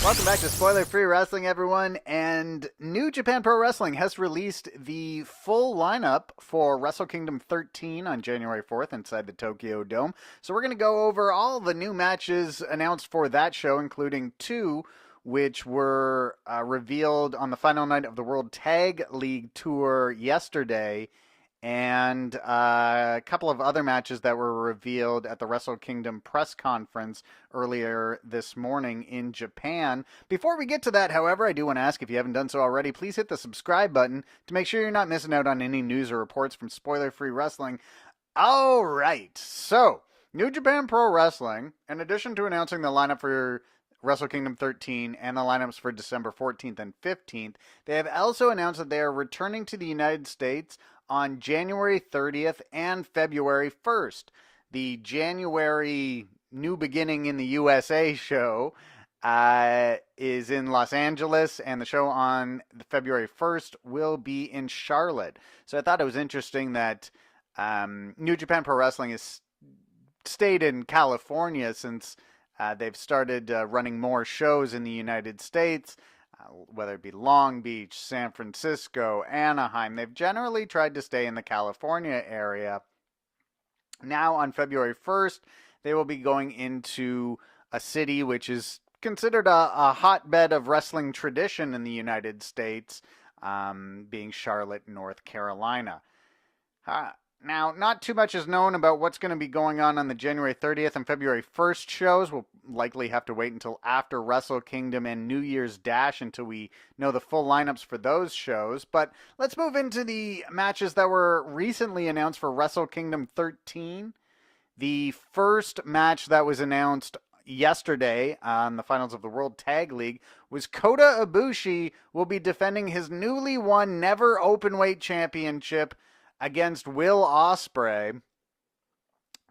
Welcome back to Spoiler Free Wrestling, everyone. And New Japan Pro Wrestling has released the full lineup for Wrestle Kingdom 13 on January 4th inside the Tokyo Dome. So we're going to go over all the new matches announced for that show, including two which were revealed on the final night of the World Tag League Tour yesterday, and a couple of other matches that were revealed at the Wrestle Kingdom press conference earlier this morning in Japan. Before we get to that, however, I do want to ask, if you haven't done so already, please hit the subscribe button to make sure you're not missing out on any news or reports from Spoiler Free Wrestling. All right, so New Japan Pro Wrestling, in addition to announcing the lineup for Wrestle Kingdom 13 and the lineups for December 14th and 15th, they have also announced that they are returning to the United States on January 30th and February 1st. The January New Beginning in the USA show is in Los Angeles, and the show on February 1st will be in Charlotte. So I thought it was interesting that New Japan Pro Wrestling has stayed in California since they've started running more shows in the United States. Whether it be Long Beach, San Francisco, Anaheim, they've generally tried to stay in the California area. Now on February 1st, they will be going into a city which is considered a hotbed of wrestling tradition in the United States, being Charlotte, North Carolina. Now, not too much is known about what's going to be going on the January 30th and February 1st shows. We'll likely have to wait until after Wrestle Kingdom and New Year's Dash until we know the full lineups for those shows. But let's move into the matches that were recently announced for Wrestle Kingdom 13. The first match that was announced yesterday on the finals of the World Tag League was Kota Ibushi will be defending his newly won Never Openweight Championship against Will Ospreay.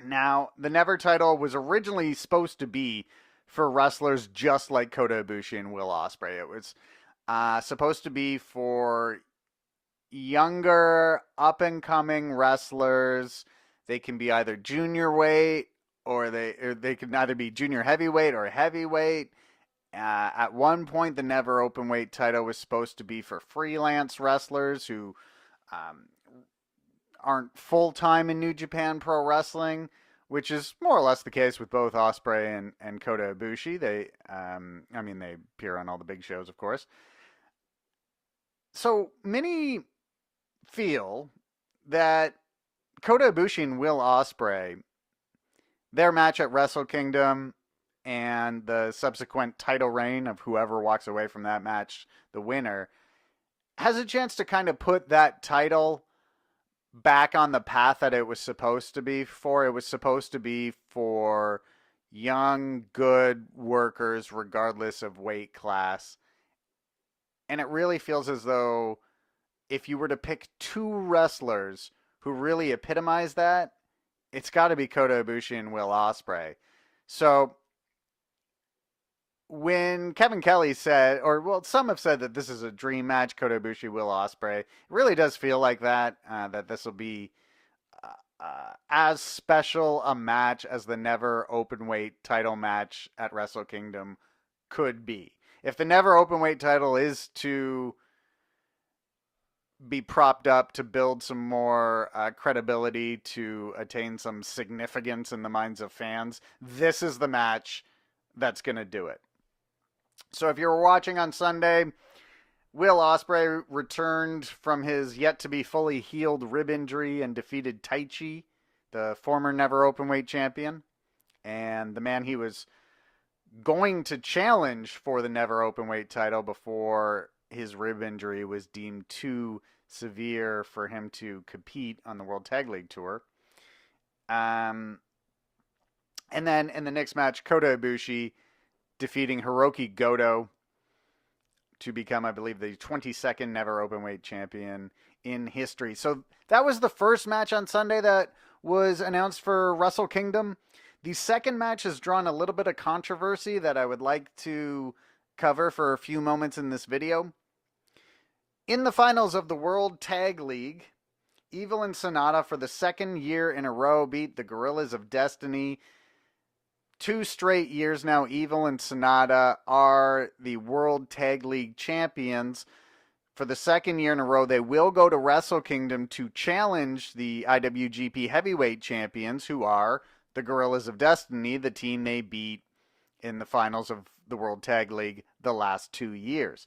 Now, the Never title was originally supposed to be for wrestlers just like Kota Ibushi and Will Ospreay. It was supposed to be for younger, up-and-coming wrestlers. They can be either junior weight, or they can either be junior heavyweight or heavyweight. At one point, the Never Openweight title was supposed to be for freelance wrestlers who aren't full-time in New Japan Pro Wrestling, which is more or less the case with both Ospreay and Kota Ibushi. They appear on all the big shows, of course. So many feel that Kota Ibushi and Will Ospreay, their match at Wrestle Kingdom and the subsequent title reign of whoever walks away from that match, the winner, has a chance to kind of put that title back on the path that it was supposed to be for. It was supposed to be for young, good workers, regardless of weight class. And it really feels as though if you were to pick two wrestlers who really epitomize that, it's got to be Kota Ibushi and Will Ospreay. So when Kevin Kelly said, some have said that this is a dream match, Kota Ibushi, Will Ospreay, it really does feel like that, that this will be as special a match as the Never Openweight title match at Wrestle Kingdom could be. If the Never Openweight title is to be propped up to build some more credibility, to attain some significance in the minds of fans, this is the match that's going to do it. So if you were watching on Sunday, Will Ospreay returned from his yet-to-be fully healed rib injury and defeated Taichi, the former Never Openweight champion, and the man he was going to challenge for the Never Openweight title before his rib injury was deemed too severe for him to compete on the World Tag League Tour. And then in the next match, Kota Ibushi defeating Hiroki Goto to become, I believe, the 22nd Never Openweight champion in history. So that was the first match on Sunday that was announced for Wrestle Kingdom. The second match has drawn a little bit of controversy that I would like to cover for a few moments in this video. In the finals of the World Tag League, Evil and Sonata for the second year in a row beat the Gorillas of Destiny 2 straight years now, Evil and Sonata are the World Tag League champions. For the second year in a row, they will go to Wrestle Kingdom to challenge the IWGP Heavyweight champions, who are the Gorillas of Destiny, the team they beat in the finals of the World Tag League the last 2 years.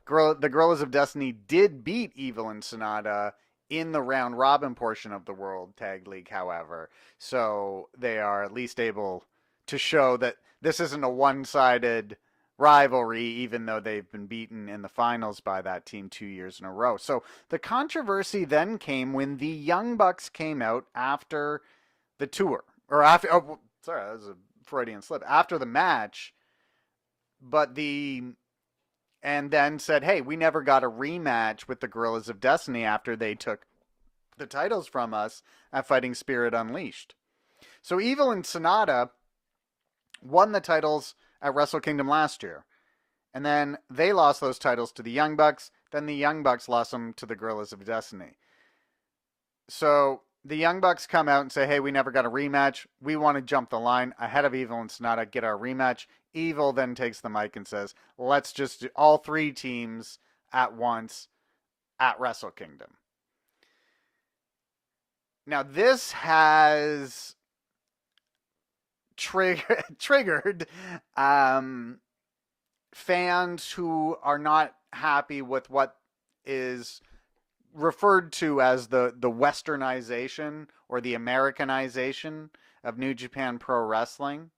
The Gorillas of Destiny did beat Evil and Sonata in the round robin portion of the World Tag League, however. So they are at least able to show that this isn't a one-sided rivalry, even though they've been beaten in the finals by that team 2 years in a row. So the controversy then came when the Young Bucks came out after the tour, or after, oh, sorry, that was a Freudian slip, after the match, and then said, hey, we never got a rematch with the Gorillas of Destiny after they took the titles from us at Fighting Spirit Unleashed. So Evil and Sonata won the titles at Wrestle Kingdom last year. And then they lost those titles to the Young Bucks. Then the Young Bucks lost them to the Gorillas of Destiny. So the Young Bucks come out and say, hey, we never got a rematch. We want to jump the line ahead of Evil and Sonata, get our rematch. Evil then takes the mic and says, let's just do all 3 teams at once at Wrestle Kingdom. Now, this has triggered fans who are not happy with what is referred to as the westernization or the Americanization of New Japan Pro Wrestling.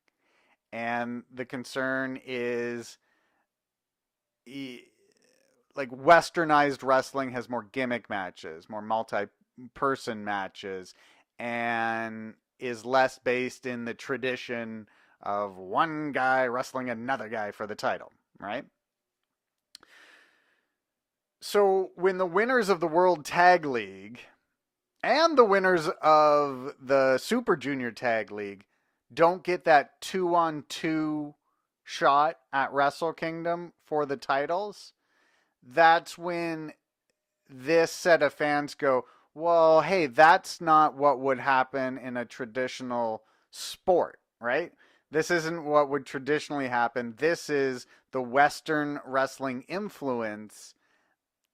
And the concern is like westernized wrestling has more gimmick matches, more multi-person matches, and is less based in the tradition of one guy wrestling another guy for the title, right? So when the winners of the World Tag League and the winners of the Super Junior Tag League don't get that 2-on-2 shot at Wrestle Kingdom for the titles, that's when this set of fans go, well, hey, that's not what would happen in a traditional sport, right? This isn't what would traditionally happen. This is the Western wrestling influence,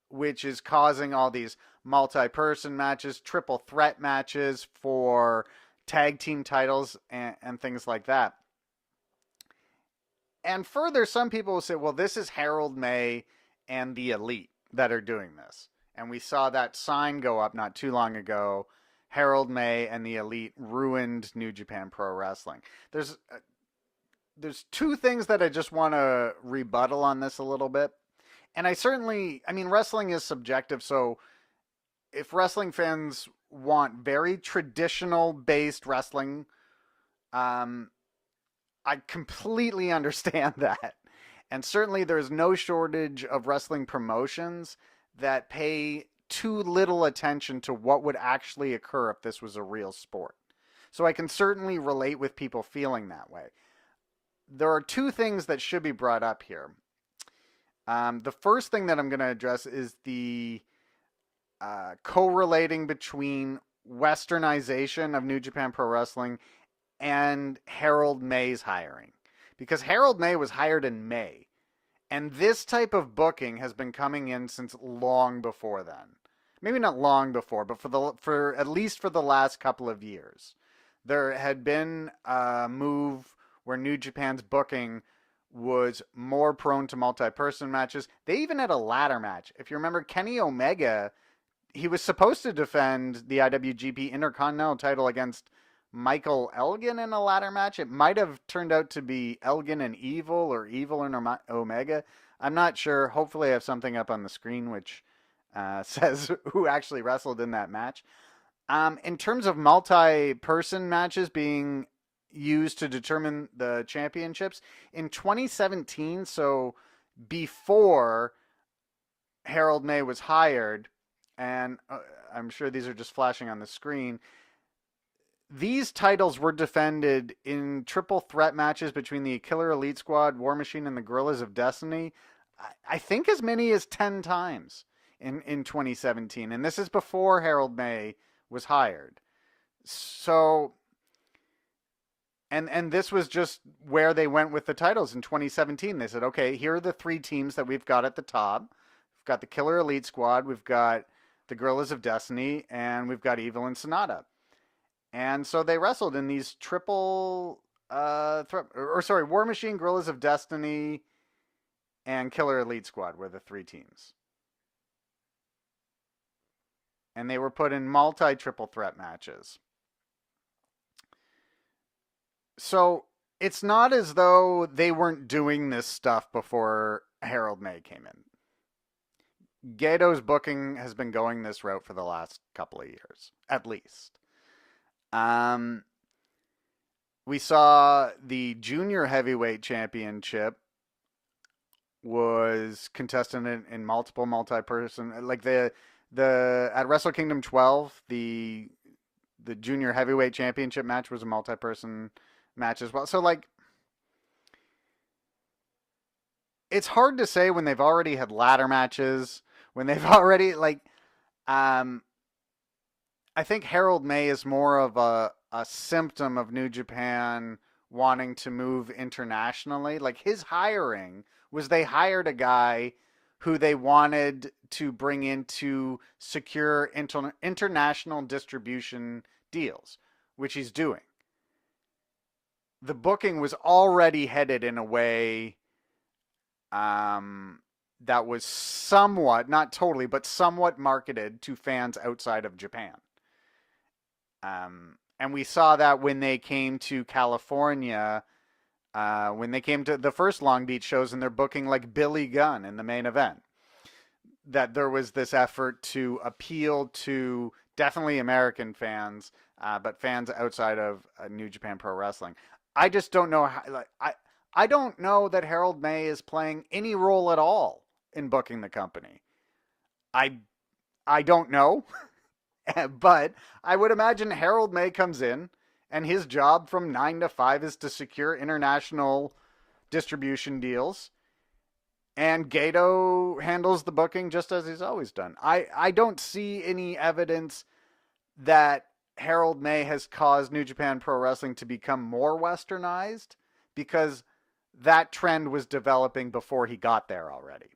which is causing all these multi-person matches, triple threat matches for tag team titles and things like that. And further, some people will say, well, this is Harold May and the Elite that are doing this. And we saw that sign go up not too long ago. Harold May and the Elite ruined New Japan Pro Wrestling. There's 2 things that I just want to rebuttal on this a little bit. And wrestling is subjective, so if wrestling fans want very traditional based wrestling, I completely understand that. And certainly there's no shortage of wrestling promotions that pay too little attention to what would actually occur if this was a real sport. So I can certainly relate with people feeling that way. There are 2 things that should be brought up here. The first thing that I'm going to address is the correlating between westernization of New Japan Pro Wrestling and Harold May's hiring. Because Harold May was hired in May. And this type of booking has been coming in since long before then. Maybe not long before, but for at least for the last couple of years. There had been a move where New Japan's booking was more prone to multi-person matches. They even had a ladder match. If you remember, Kenny Omega, he was supposed to defend the IWGP Intercontinental title against Michael Elgin in a ladder match. It might have turned out to be Elgin and Evil or Evil and Omega. I'm not sure. Hopefully I have something up on the screen which says who actually wrestled in that match. In terms of multi-person matches being used to determine the championships, in 2017, so before Harold May was hired, and I'm sure these are just flashing on the screen, these titles were defended in triple threat matches between the Killer Elite Squad, War Machine, and the Gorillas of Destiny, I think as many as 10 times in 2017. And this is before Harold May was hired. So And this was just where they went with the titles in 2017. They said, okay, here are the three teams that we've got at the top. We've got the Killer Elite Squad, we've got the Guerrillas of Destiny, and we've got Evil and Sonata. And so they wrestled in these triple, War Machine, Guerrillas of Destiny, and Killer Elite Squad were the three teams. And they were put in multi-triple threat matches. So it's not as though they weren't doing this stuff before Harold May came in. Gato's booking has been going this route for the last couple of years, at least. We saw the junior heavyweight championship was contested in multiple multi-person, like the at Wrestle Kingdom 12, the junior heavyweight championship match was a multi-person match as well. So like, it's hard to say when they've already had ladder matches, when they've already like, I think Harold May is more of a symptom of New Japan wanting to move internationally. Like his hiring was they hired a guy who they wanted to bring in to secure international distribution deals, which he's doing. The booking was already headed in a way that was somewhat, not totally, but somewhat marketed to fans outside of Japan. And we saw that when they came to California, when they came to the first Long Beach shows and they're booking like Billy Gunn in the main event, that there was this effort to appeal to definitely American fans, but fans outside of New Japan Pro Wrestling. I just don't know how, like, I don't know that Harold May is playing any role at all in booking the company. I don't know. But I would imagine Harold May comes in and his job from 9 to 5 is to secure international distribution deals. And Gato handles the booking just as he's always done. I don't see any evidence that Harold May has caused New Japan Pro Wrestling to become more westernized, because that trend was developing before he got there already.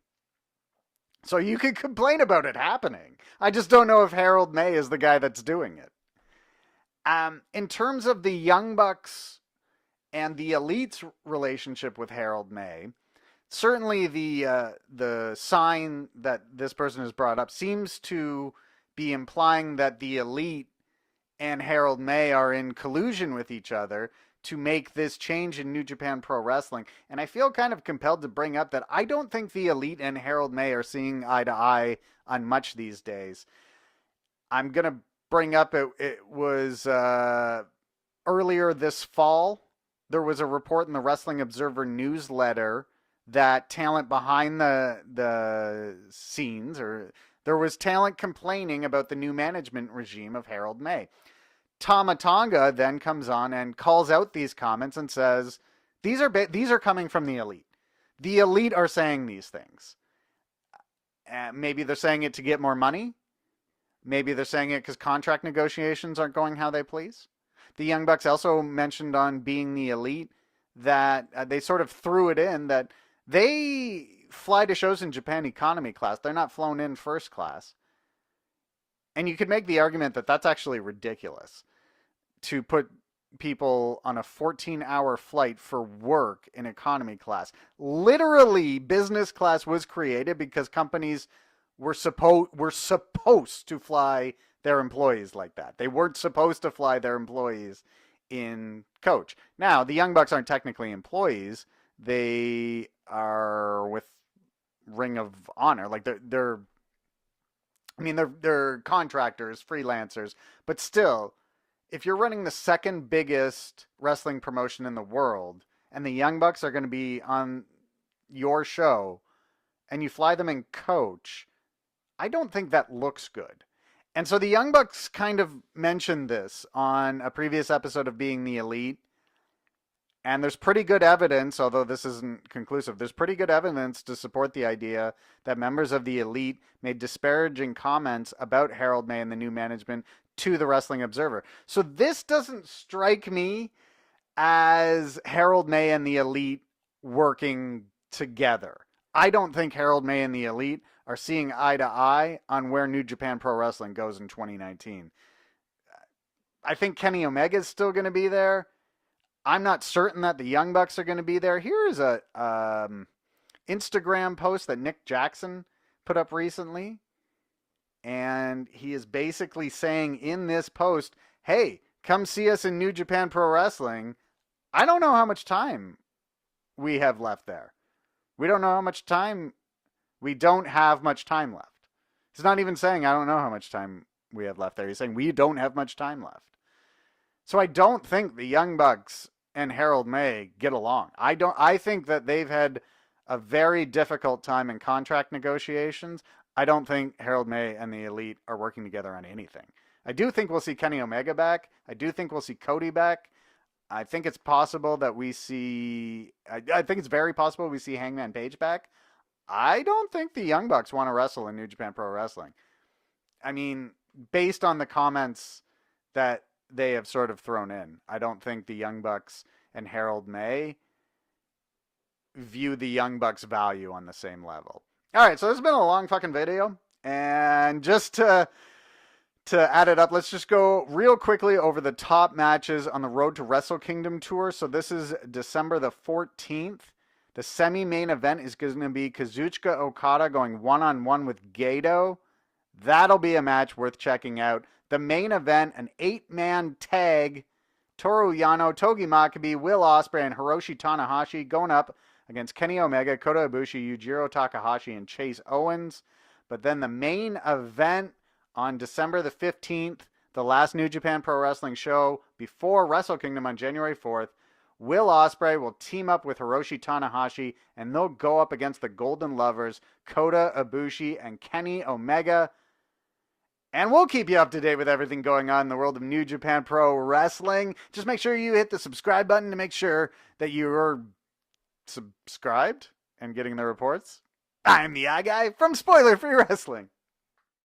So you can complain about it happening. I just don't know if Harold May is the guy that's doing it. In terms of the Young Bucks and the Elite's relationship with Harold May, certainly the sign that this person has brought up seems to be implying that the Elite and Harold May are in collusion with each other to make this change in New Japan Pro Wrestling. And I feel kind of compelled to bring up that I don't think the Elite and Harold May are seeing eye to eye on much these days. I'm going to bring up, it was earlier this fall, there was a report in the Wrestling Observer newsletter that talent behind the scenes, or there was talent complaining about the new management regime of Harold May. Tama Tonga then comes on and calls out these comments and says, these are coming from the Elite. The Elite are saying these things. Maybe they're saying it to get more money. Maybe they're saying it because contract negotiations aren't going how they please. The Young Bucks also mentioned on Being the Elite that they sort of threw it in that they fly to shows in Japan economy class. They're not flown in first class. And you could make the argument that that's actually ridiculous to put people on a 14-hour flight for work in economy class. Literally, business class was created because companies were supposed to fly their employees like that. They weren't supposed to fly their employees in coach. Now, the Young Bucks aren't technically employees. They are with Ring of Honor. Like they're contractors, freelancers, but still, if you're running the second biggest wrestling promotion in the world and the Young Bucks are going to be on your show and you fly them in coach, I don't think that looks good. And so the Young Bucks kind of mentioned this on a previous episode of Being the Elite. And there's pretty good evidence, although this isn't conclusive, there's pretty good evidence to support the idea that members of the Elite made disparaging comments about Harold May and the new management to the Wrestling Observer. So this doesn't strike me as Harold May and the Elite working together. I don't think Harold May and the Elite are seeing eye to eye on where New Japan Pro Wrestling goes in 2019. I think Kenny Omega is still going to be there. I'm not certain that the Young Bucks are going to be there. Here is a Instagram post that Nick Jackson put up recently. And he is basically saying in this post, hey, come see us in New Japan Pro Wrestling. I don't know how much time we have left there. We don't know how much time. We don't have much time left. He's not even saying, I don't know how much time we have left there. He's saying, we don't have much time left. So I don't think the Young Bucks and Harold May get along. I think that they've had a very difficult time in contract negotiations. I don't think Harold May and the Elite are working together on anything. I do think we'll see Kenny Omega back. I do think we'll see Cody back. I think it's possible that we see... I think it's very possible we see Hangman Page back. I don't think the Young Bucks want to wrestle in New Japan Pro Wrestling. I mean, based on the comments that they have sort of thrown in, I don't think the Young Bucks and Harold May view the Young Bucks' value on the same level. All right, so this has been a long fucking video. And just to add it up, let's just go real quickly over the top matches on the Road to Wrestle Kingdom tour. So this is December the 14th. The semi-main event is going to be Kazuchika Okada going one-on-one with Gato. That'll be a match worth checking out. The main event, an 8-man tag, Toru Yano, Togi Makabe, Will Ospreay, and Hiroshi Tanahashi going up against Kenny Omega, Kota Ibushi, Yujiro Takahashi, and Chase Owens. But then the main event on December the 15th, the last New Japan Pro Wrestling show before Wrestle Kingdom on January 4th, Will Ospreay will team up with Hiroshi Tanahashi, and they'll go up against the Golden Lovers, Kota Ibushi, and Kenny Omega. And we'll keep you up to date with everything going on in the world of New Japan Pro Wrestling. Just make sure you hit the subscribe button to make sure that you're subscribed and getting the reports. I'm the Guy from Spoiler Free Wrestling.